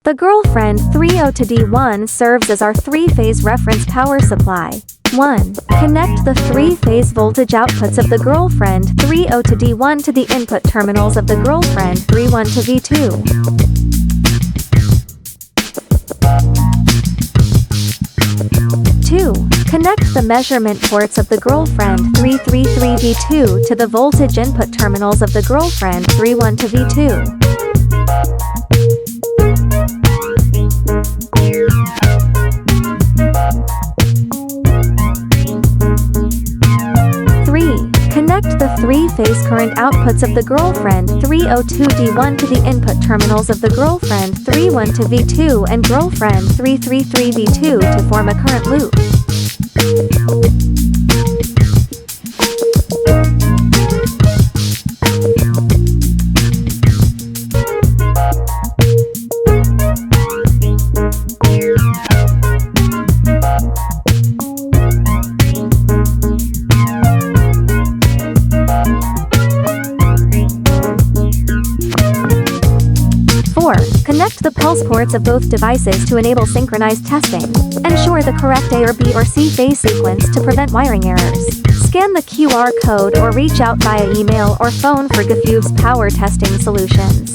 The GF302D1 serves as our three-phase reference power supply. 1. Connect the three-phase voltage outputs of the GF302D1 to the input terminals of the GF312V2. 2. Connect the measurement ports of the GF333V2 to the voltage input terminals of the GF312V2. 3. Connect the three-phase current outputs of the GF302D1 to the input terminals of the GF312V2 and GF333V2 to form a current loop. 4. Connect the pulse ports of both devices to enable synchronized testing. Ensure the correct A or B or C phase sequence to prevent wiring errors. Scan the QR code or reach out via email or phone for GF3's power testing solutions.